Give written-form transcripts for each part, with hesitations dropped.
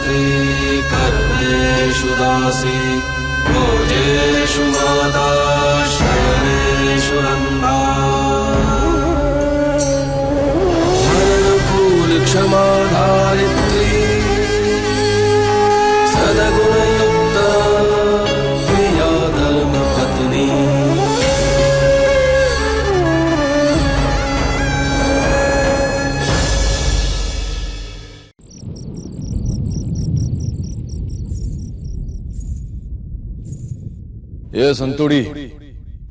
मंत्री कर्मेषु दासी भोजेषु माता शयनेषु रंभा मरणकूल क्षमा धारित्री सदगुणयुक्ता प्रिया धर्मपत्नी। ये संतुड़ी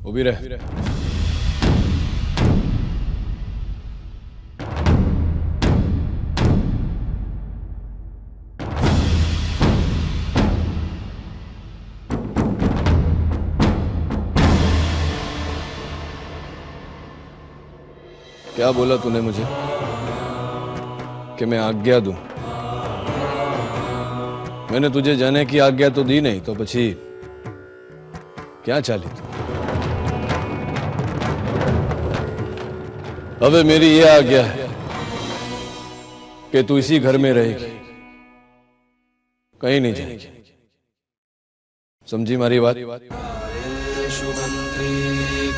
उभी रह। क्या बोला तूने मुझे कि मैं आज्ञा दूं? मैंने तुझे जाने की आज्ञा तो दी नहीं, तो પછી क्या चाली तू? अब मेरी ये आज्ञा है कि तू इसी घर में रहेगी, कहीं नहीं जाएगी। समझी मारी बात? मंत्री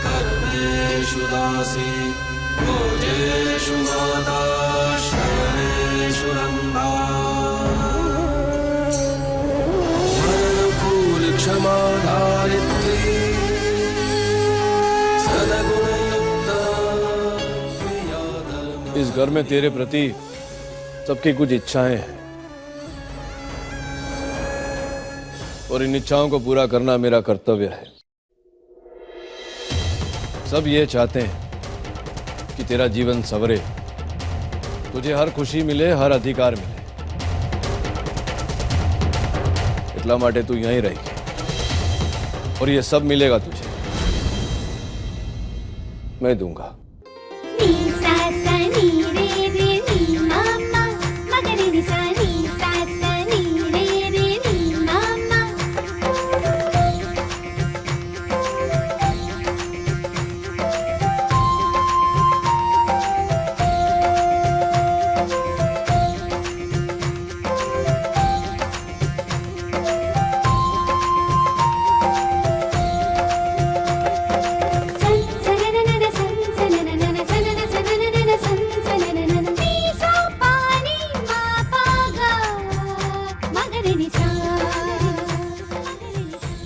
कर्मेषु दासी भोजेषु माता शयनेषु रंभा मरणकूल क्षमा धारित्री सदगुणयुक्ता प्रिया धर्मपत्नी। इस घर में तेरे प्रति सबकी कुछ इच्छाएं हैं और इन इच्छाओं को पूरा करना मेरा कर्तव्य है। सब ये चाहते हैं कि तेरा जीवन सवरे, तुझे हर खुशी मिले, हर अधिकार मिले। इतना माटे तू यहीं रहेगी और ये सब मिलेगा तुझे, मैं दूंगा।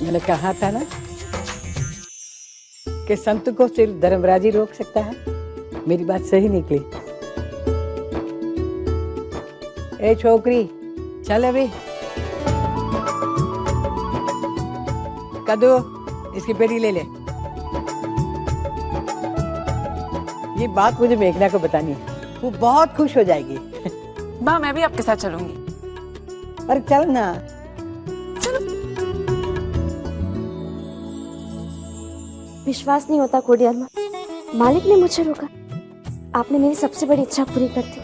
मैंने कहा था ना कि संत को सिर्फ धर्मराज ही रोक सकता है। मेरी बात सही निकली। ए छोकरी, चल अभी। कदू, इसकी पेटी ले ले। ये बात मुझे मेघना को बतानी है, वो बहुत खुश हो जाएगी। माँ, मैं भी आपके साथ चलूंगी। अरे चल ना। विश्वास नहीं होता कोडियार माँ, मालिक ने मुझे रोका। आपने मेरी सबसे बड़ी इच्छा पूरी कर दी।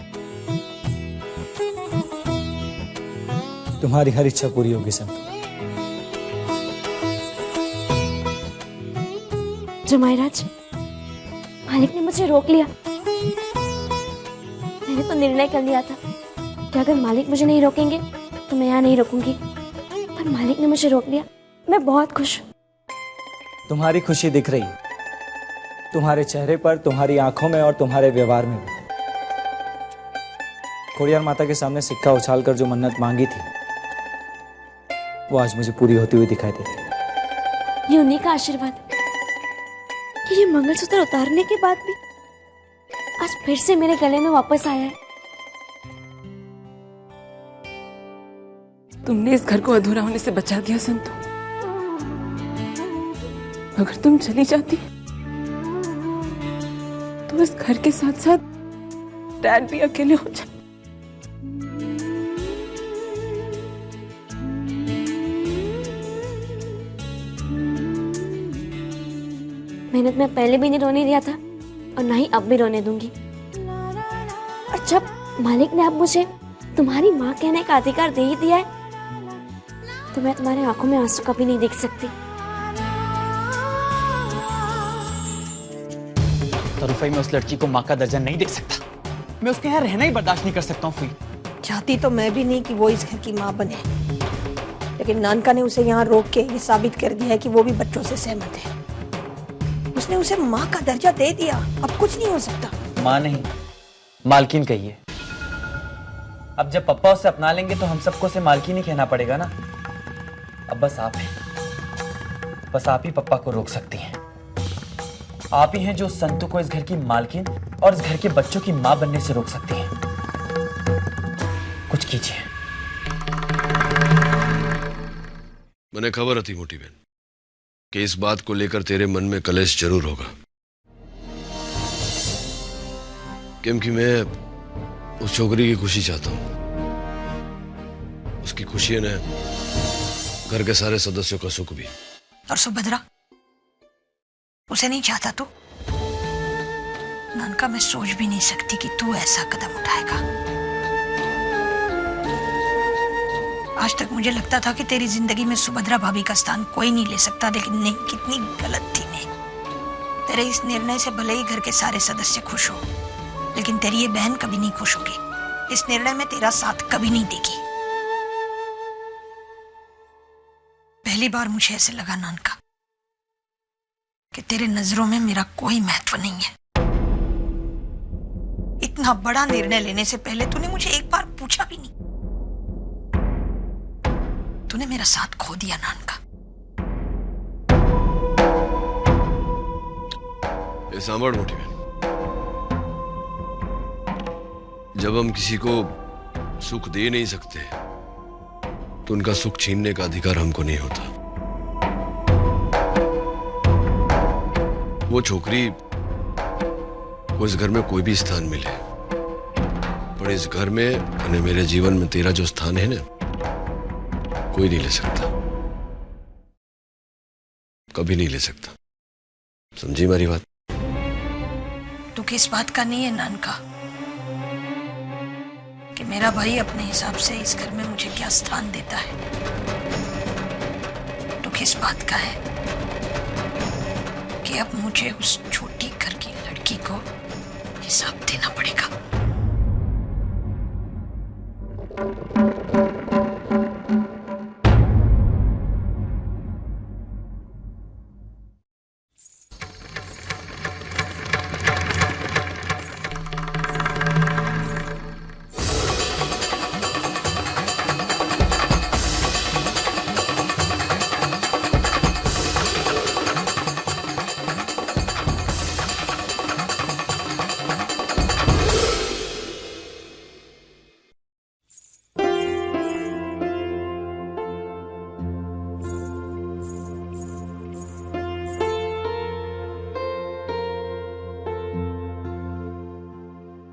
तुम्हारी हर इच्छा पूरी होगी संत। जमाईराज, मालिक ने मुझे रोक लिया। मैंने तो निर्णय कर लिया था कि अगर मालिक मुझे नहीं रोकेंगे तो मैं यहाँ नहीं रुकूंगी, पर मालिक ने मुझे रोक लिया। मैं बहुत खुश हूँ। तुम्हारी खुशी दिख रही है तुम्हारे चेहरे पर, तुम्हारी आंखों में और तुम्हारे व्यवहार में भी। खोड़ियार माता के सामने सिक्का उछालकर जो मन्नत मांगी थी वो आज मुझे पूरी होती हुई दिखाई दे रही है। ये उन्हीं का आशीर्वाद है कि ये मंगलसूत्र उतारने के बाद भी आज फिर से मेरे गले में वापस आया है। तुमने इस घर को अधूरा होने से बचा दिया संतो। अगर तुम चली जाती तो इस घर के साथ साथ डैड भी अकेले हो जाते। मेहनत में पहले भी नहीं रोने दिया था और ना ही अब भी रोने दूंगी। और जब मालिक ने अब मुझे तुम्हारी माँ कहने का अधिकार दे ही दिया है तो मैं तुम्हारे आंखों में आंसू कभी नहीं देख सकती। तरुफई, मैं उस लड़की को माँ का दर्जा नहीं देख सकता। मैं उसके यहाँ रहना ही बर्दाश्त नहीं कर सकता हूँ। चाहती तो मैं भी नहीं कि वो इस घर की माँ बने, लेकिन नानका ने उसे यहाँ रोक के ये साबित कर दिया है कि वो भी बच्चों से सहमत है। उसने उसे माँ का दर्जा दे दिया, अब कुछ नहीं हो सकता। माँ नहीं, मालकिन कहिए। अब जब पप्पा उसे अपना लेंगे तो हम सबको उसे मालकिन ही कहना पड़ेगा ना। अब बस आप हैं, बस आप ही पप्पा को रोक सकती हैं। आप ही हैं जो संतू को इस घर की मालकिन और इस घर के बच्चों की माँ बनने से रोक सकती हैं। कुछ कीजिए। मैंने खबर थी मोटी बहन कि इस बात को लेकर तेरे मन में कलेश जरूर होगा, क्योंकि मैं उस छोकरी की खुशी चाहता हूं। उसकी खुशी ने घर के सारे सदस्यों का सुख भी। और सुभद्रा, उसे नहीं चाहता तू? नानका, मैं सोच भी नहीं सकती कि तू ऐसा कदम उठाएगा। आज तक मुझे लगता था कि तेरी जिंदगी में सुभद्रा भाभी का स्थान कोई नहीं ले सकता, लेकिन नहीं, कितनी गलत थी मैं। तेरे इस निर्णय से भले ही घर के सारे सदस्य खुश हो, लेकिन तेरी ये बहन कभी नहीं खुश होगी। इस निर्णय में तेरा साथ कभी नहीं देगी। पहली बार मुझे ऐसे लगा नानका कि तेरे नजरों में मेरा कोई महत्व नहीं है। इतना बड़ा निर्णय लेने से पहले तूने मुझे एक बार पूछा भी नहीं। तूने मेरा साथ खो दिया नानका। ये सांभर मोटी बहन, जब हम किसी को सुख दे नहीं सकते तो उनका सुख छीनने का अधिकार हमको नहीं होता। वो छोकरी को इस घर में कोई भी स्थान मिले, पर इस घर में यानी मेरे जीवन में तेरा जो स्थान है ना, कोई नहीं ले सकता, कभी नहीं ले सकता। समझी मेरी बात? तू किस बात का नहीं है नानका कि मेरा भाई अपने हिसाब से इस घर में मुझे क्या स्थान देता है? तो किस बात का है कि अब मुझे उस छोटी घर की लड़की को हिसाब देना पड़ेगा?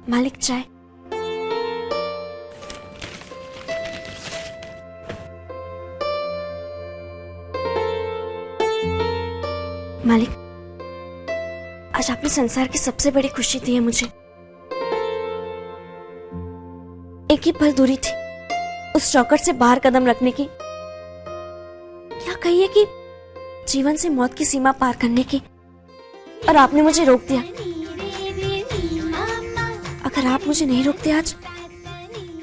मालिक, चाय। मालिक, आज आपने संसार की सबसे बड़ी खुशी दी है मुझे। एक ही पल दूरी थी उस चौखट से बाहर कदम रखने की, क्या कहिए कि जीवन से मौत की सीमा पार करने की, और आपने मुझे रोक दिया। अगर आप मुझे नहीं रोकते आज,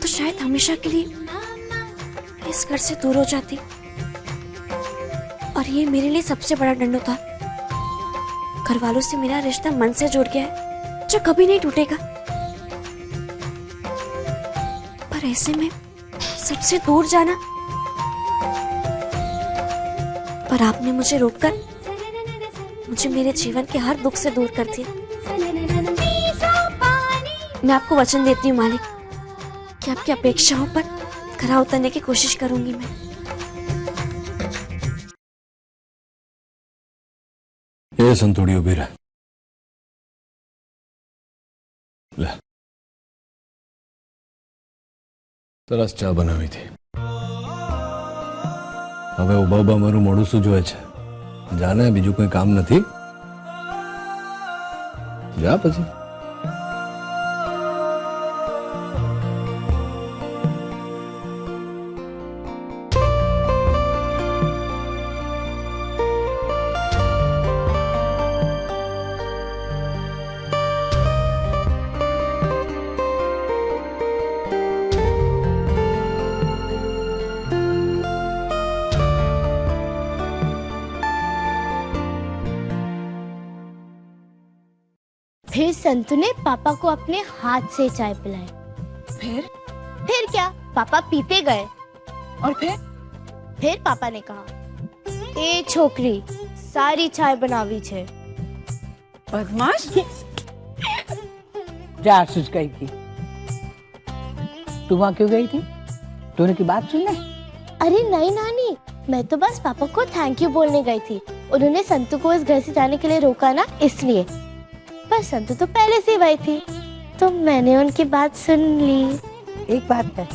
तो शायद हमेशा के लिए इस घर से दूर हो जाती। और ये मेरे लिए सबसे बड़ा दंड था। घर वालों से मेरा रिश्ता मन से जुड़ गया है, जो कभी नहीं टूटेगा। पर ऐसे में सबसे दूर जाना, पर आपने मुझे रोककर मुझे मेरे जीवन के हर दुख से दूर कर दिया। मैं आपको वचन देती हूँ मालिक कि आपकी अपेक्षाओं पर खरा उतरने की कोशिश करूंगी मैं। ये संतोड़ी उभी रह। ले, तरस चा बनावी थी। હવે ઉભા ઉભા મારું મોઢું શું જોવે છે? જાને, બીજું કોઈ કામ નથી? જા પછી। संतू ने पापा को अपने हाथ से चाय पिलाई। फिर क्या, पापा पीते गए और फिर पापा ने कहा, ए छोकरी, सारी चाय बनावी छे। बदमाश। जा सुच गई थी। तू वहाँ क्यों गई थी? तूने की बात सुनने? अरे नहीं नानी, मैं तो बस पापा को थैंक यू बोलने गई थी। उन्होंने संतू को इस घर से जाने के लिए रोका ना, इसलिए। पर संतू तो पहले से वही थी, तो मैंने उनकी बात सुन ली। एक बात है,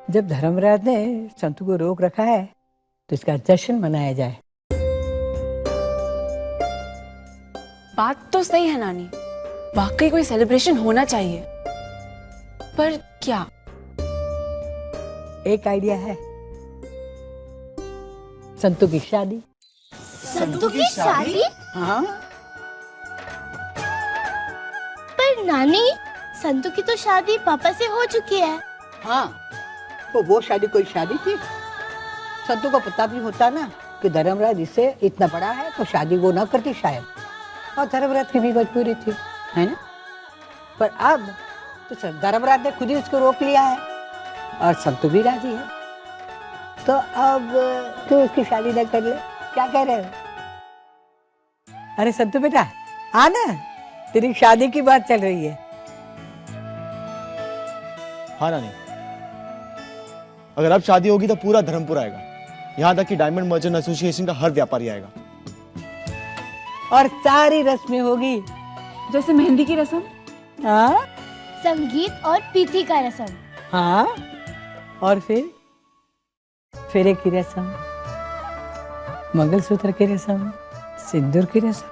जब धर्मराज ने संतू को रोक रखा है तो इसका जश्न मनाया जाए। बात तो सही है नानी, वाकई कोई सेलिब्रेशन होना चाहिए, पर क्या? एक आइडिया है, संतू की शादी। संतू की शादी? हाँ। पर नानी, संतू की तो शादी पापा से हो चुकी है। हाँ, तो वो शादी कोई शादी थी? संतू को पता भी होता ना कि धर्मराज इससे इतना बड़ा है, तो शादी वो ना करती शायद। और धर्मराज की भी मजबूरी थी, है ना? पर अब तो धर्मराज ने खुद ही उसको रोक लिया है और संतू भी राजी है, तो अब तू उसकी शादी न कर ले, क्या कह रहे हो? अरे संतू बेटा, आ ना, तेरी शादी की बात चल रही है। हाँ नानी, अगर अब शादी होगी तो पूरा धर्मपुर आएगा, यहाँ तक कि डायमंड मर्चेंट एसोसिएशन का हर व्यापारी आएगा। और सारी रस्में होगी, जैसे मेहंदी की रस्म, हाँ, संगीत और पीती का रस्म, हाँ, और फिर फेरे की रस्म, मंगलसूत्र की रस्म, सिंदूर की रस्म,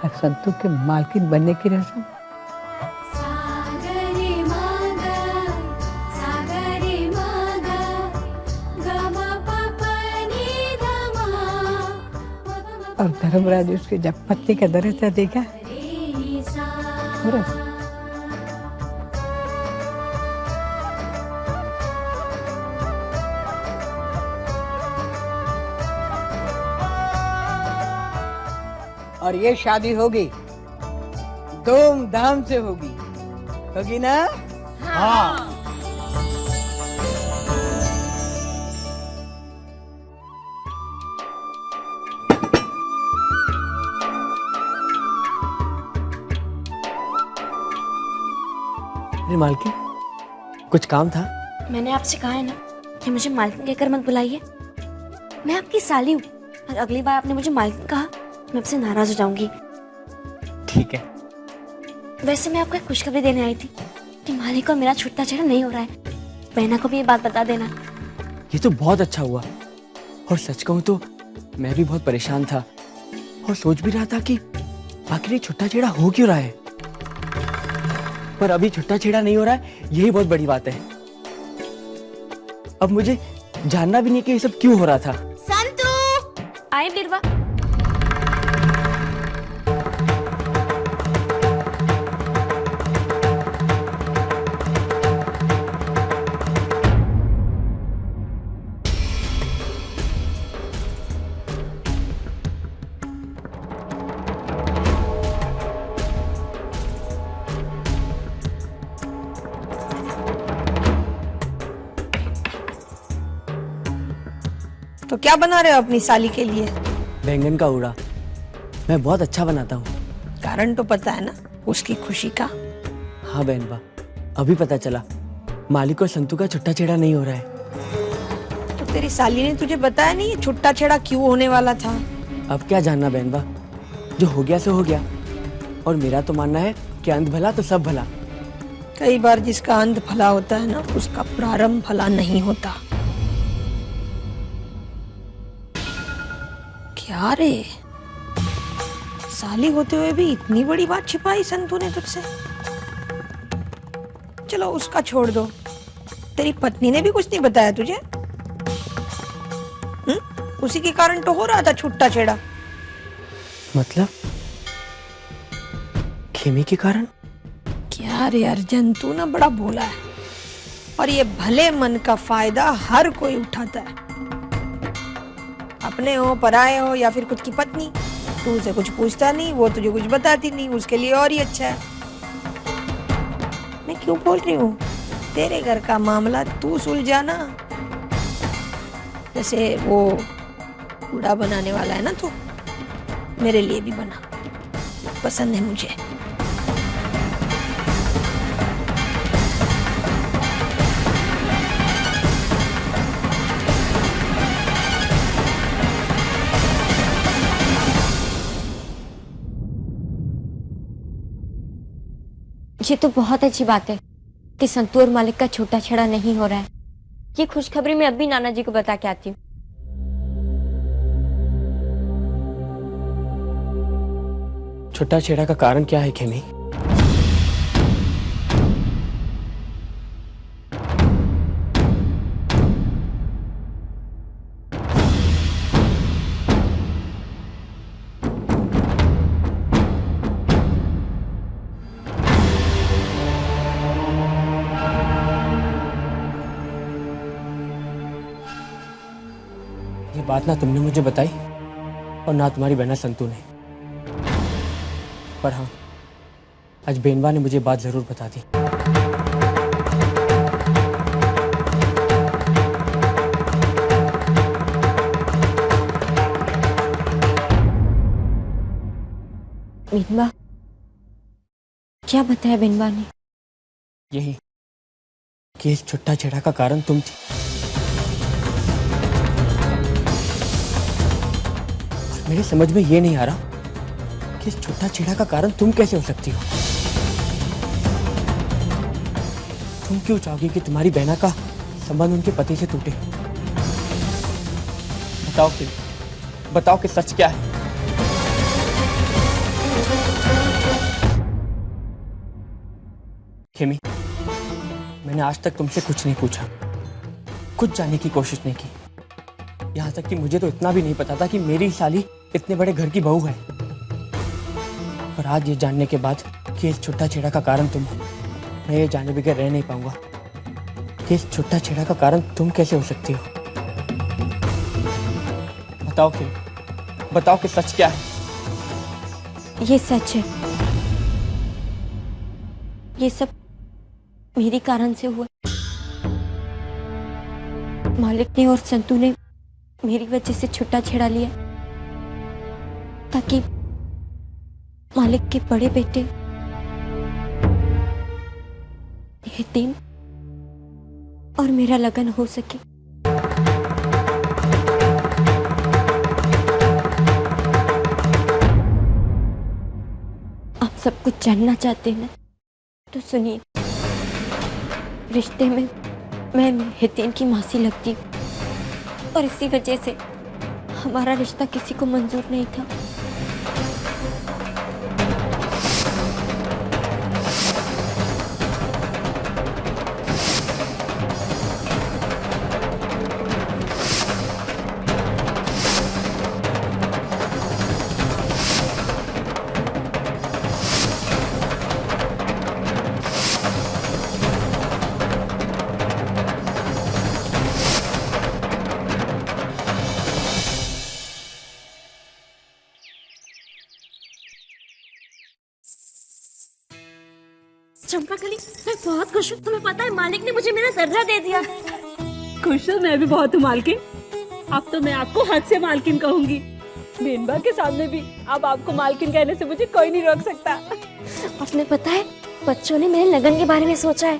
और संतू के मालकिन बनने की रस्म। और धर्मराज उसके जब पत्नी का दरजजा देगा, और ये शादी होगी, धूमधाम से होगी ना? हाँ। मालकिन, कुछ काम था? मैंने आपसे कहा है ना कि मुझे मालकिन कहकर मत बुलाइए। मैं आपकी साली हूँ, और अगली बार आपने मुझे मालकिन कहा मैं आपसे नाराज हो जाऊंगी। ठीक है। वैसे मैं आपको एक खुशखबरी देने आई थी कि मालिक और मेरा छुट्टा छेड़ा नहीं हो रहा है। बहना को भी ये बात बता देना। ये तो बहुत अच्छा हुआ, और सच कहूँ तो मैं भी बहुत परेशान था और सोच भी रहा था कि आखिर ये छुट्टा छेड़ा हो क्यों रहा है। पर अभी छुट्टा छेड़ा नहीं हो रहा है, यही बहुत बड़ी बात है। अब मुझे जानना भी नहीं कि ये सब क्यों हो रहा था। संतू! आए बिरवा। तो क्या बना रहे हो अपनी साली के लिए? बैंगन का उड़ा। मैं बहुत अच्छा बनाता हूँ। कारण तो पता है ना, उसकी खुशी का। हाँ बहन बा, अभी पता चला मालिक और संतू का छुट्टा छेड़ा नहीं हो रहा है। तो तेरी साली ने तुझे बताया नहीं ये छुट्टा छेड़ा क्यों होने वाला था? अब क्या जानना बहन बा, जो हो गया सो हो गया। और मेरा तो मानना है कि अंत भला तो सब भला। कई बार जिसका अंत भला होता है ना, उसका प्रारंभ भला नहीं होता। क्या रे, साली होते हुए भी इतनी बड़ी बात छिपाई संतू ने तुझसे? चलो उसका छोड़ दो, तेरी पत्नी ने भी कुछ नहीं बताया तुझे? उसी के कारण तो हो रहा था छुट्टा छेड़ा। मतलब खेमी के कारण? क्या रे अर्जुन, तू ना बड़ा भोला है, और ये भले मन का फायदा हर कोई उठाता है। अपने हो, पराए हो, या फिर खुद की पत्नी, तू उसे कुछ पूछता नहीं, वो तुझे कुछ बताती नहीं, उसके लिए और ही अच्छा है। मैं क्यों बोल रही हूँ, तेरे घर का मामला तू सुलझाना। जैसे वो बूढ़ा बनाने वाला है ना तू, मेरे लिए भी बना, पसंद है मुझे। ये तो बहुत अच्छी बात है कि संतू और मालिक का छोटा छड़ा नहीं हो रहा है। ये खुशखबरी मैं अभी नाना जी को बता के आती हूँ। छोटा छेड़ा का कारण क्या है खेमी? ये बात ना तुमने मुझे बताई और ना तुम्हारी बहना संतू ने, पर हाँ, आज बेनवा ने मुझे बात जरूर बता दी। बेनवा? क्या बताया बेनवा ने? यही कि इस छुट्टा छेड़ा का कारण तुम थी। और मेरे समझ में ये नहीं आ रहा कि इस छुट्टा छेड़ा का कारण तुम कैसे हो सकती हो। तुम क्यों चाहोगी कि तुम्हारी बहना का संबंध उनके पति से टूटे? बताओ कि सच क्या है? खेमी, मैंने आज तक तुमसे कुछ नहीं पूछा, कुछ जानने की कोशिश नहीं की। यहां तक कि मुझे तो इतना भी नहीं पता था कि मेरी साली इतने बड़े घर की बहू है। पर आज ये जानने के बाद कि इस छुट्टा छेड़ा का कारण तुम हो, मैं ये जाने बगैर रह नहीं पाऊंगा कि इस छुट्टा छेड़ा का कारण तुम कैसे हो सकती हो। बताओ कि सच क्या है? ये सच है। ये सब मेरे कारण से हुआ। मालिक ने और संतू ने मेरी वजह से छुट्टा छेड़ा लिया ताकि मालिक के बड़े बेटे यतीम और मेरा लगन हो सके। आप सब कुछ जानना चाहते हैं तो सुनिए। रिश्ते में मैं यतीम की मासी लगती हूँ और इसी वजह से हमारा रिश्ता किसी को मंजूर नहीं था। चंपाकली, मैं बहुत खुश हूँ। तुम्हें पता है मालिक ने मुझे मेरा दर्रा दे दिया। खुश हूँ मैं भी बहुत हूँ मालकिन। अब तो मैं आपको हद से मालकिन कहूंगी। बेनबा के सामने भी अब आपको मालकिन कहने से मुझे कोई नहीं रोक सकता। आपने पता है बच्चों ने मेरे लगन के बारे में सोचा है।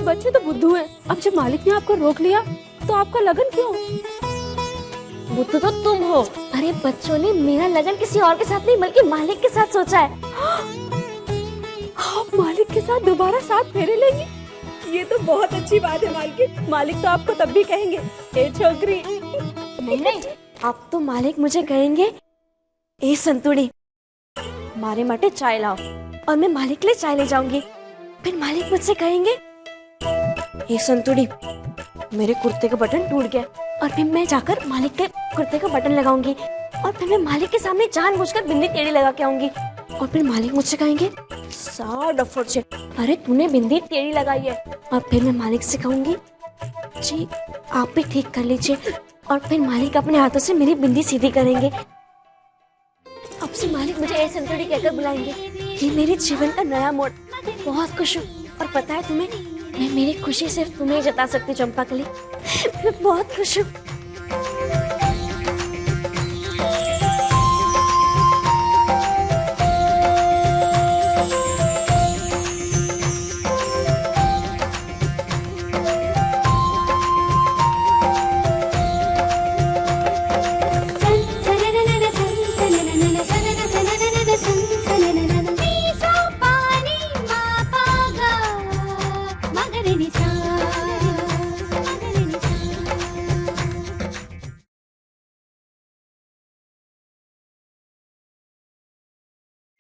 बच्चे तो बुद्धू हैं। अब जब मालिक ने आपको रोक लिया तो आपका लगन क्यों? बुद्धू तो तुम हो। अरे बच्चों ने मेरा लगन किसी और के साथ नहीं बल्कि मालिक के साथ सोचा है। आप मालिक के साथ दोबारा साथ फेरे लेंगे? ये तो बहुत अच्छी बात है मालकिन। मालिक तो आपको तब भी कहेंगे ए छोकरी। नहीं, अब तो मालिक मुझे कहेंगे ए संतुड़ी, मारे माटे चाय लाओ। और मैं मालिक ले चाय ले जाऊंगी। फिर मालिक मुझसे कहेंगे ए संतुड़ी, मेरे कुर्ते का बटन टूट गया। और फिर मैं जाकर मालिक के कुर्ते का बटन लगाऊंगी। और फिर मैं मालिक के सामने जानबूझकर बिंदी टेढ़ी लगा के आऊंगी। और फिर मालिक मुझसे कहेंगे डफर से, अरे तूने बिंदी टेढ़ी लगाई है। और फिर मैं मालिक से कहूंगी जी आप भी ठीक कर लीजिए। और फिर मालिक अपने हाथों से मेरी बिंदी सीधी करेंगे। अब से मालिक मुझे ए संतोड़ी कहकर बुलाएंगे। ये मेरे जीवन का नया मोड़। बहुत खुश हूँ। और पता है तुम्हें, मैं मेरी खुशी सिर्फ तुम्हें ही जता सकती हूँ चंपाकली। मैं बहुत खुश हूँ।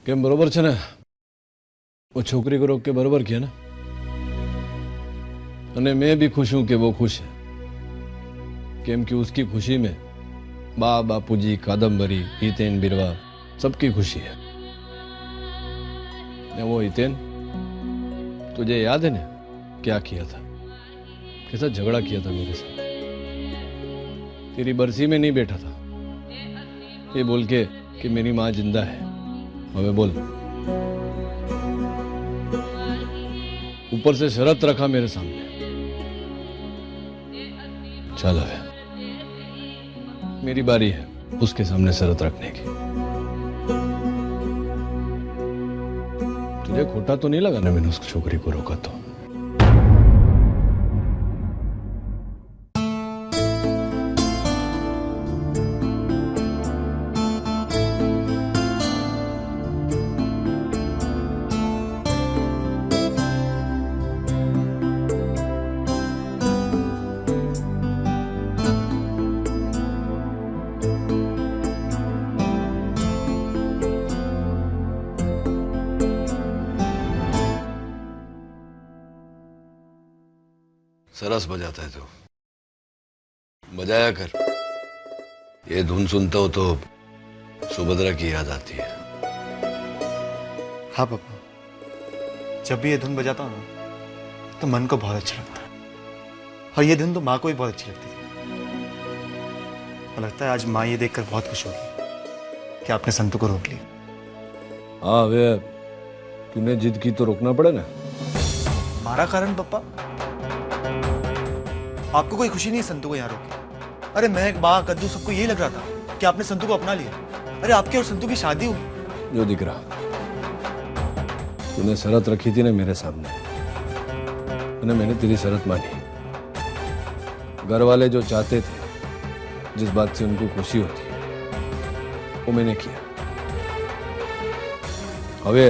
કેમ બરોબર છે ને? वो छोकरी को रोक के बरोबर किया ना। અને मैं भी खुश हूं कि वो खुश है, કેમ कि उसकी खुशी में बा बापूजी कादम्बरी हितेन बिरवा सबकी खुशी है। ने वो हितेन, तुझे याद है ना क्या किया था? कैसा झगड़ा किया था मेरे साथ? तेरी बरसी में नहीं बैठा था ये बोल के कि मेरी माँ जिंदा है। हमें बोल, ऊपर से शर्त रखा मेरे सामने। चल है, मेरी बारी है उसके सामने शर्त रखने की। तुझे खोटा तो नहीं लगा ना मैंने उस छोकरी को रोका तो? सरस बजाता है तो बजाया कर। ये धुन सुनता हो तो सुभद्रा की याद आती है। हाँ पापा, जब भी ये धुन बजाता हूँ ना तो मन को बहुत अच्छा लगता है। और ये धुन तो माँ को भी बहुत अच्छी लगती थी। और लगता है आज माँ ये देखकर बहुत खुश होगी कि आपने संतू को रोक लिया। हाँ वे, तूने जिद की तो रोकना पड़े ना। हमारा कारण पापा? आपको कोई खुशी नहीं संतू को यहाँ रोके? अरे मैं माँ कद्दू सबको यही लग रहा था कि आपने संतू को अपना लिया। अरे आपके और संतू की शादी हो। जो दिख रहा, तूने शर्त रखी थी ना मेरे सामने, और मैंने तेरी शर्त मानी। घर वाले जो चाहते थे, जिस बात से उनको खुशी होती है, वो मैंने किया। अबे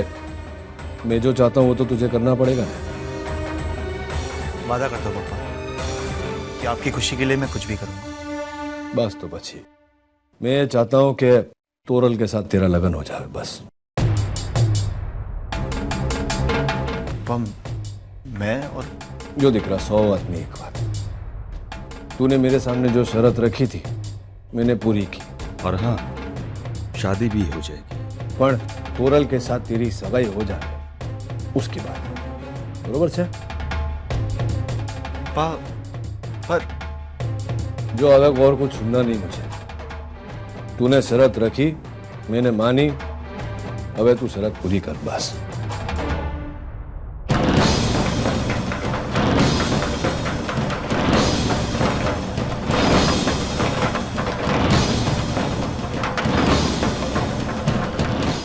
मैं जो चाहता हूं वो तो तुझे करना पड़ेगा ना। वादा करता हूं पापा कि आपकी खुशी के लिए मैं कुछ भी करूंगा। बस तो बची, मैं चाहता हूं कि तोरल के साथ तेरा लगन हो जाए बस। मैं और जो दिख रहा 100 आदमी एक बार। तूने मेरे सामने जो शर्त रखी थी मैंने पूरी की। और हाँ, शादी भी हो जाएगी। पर तोरल के साथ तेरी सगाई हो जाए उसके बाद, बरोबर है? पर जो अलग और कुछ सुनना नहीं मुझे। तूने शर्त रखी, मैंने मानी, अब तू शर्त पूरी कर बस।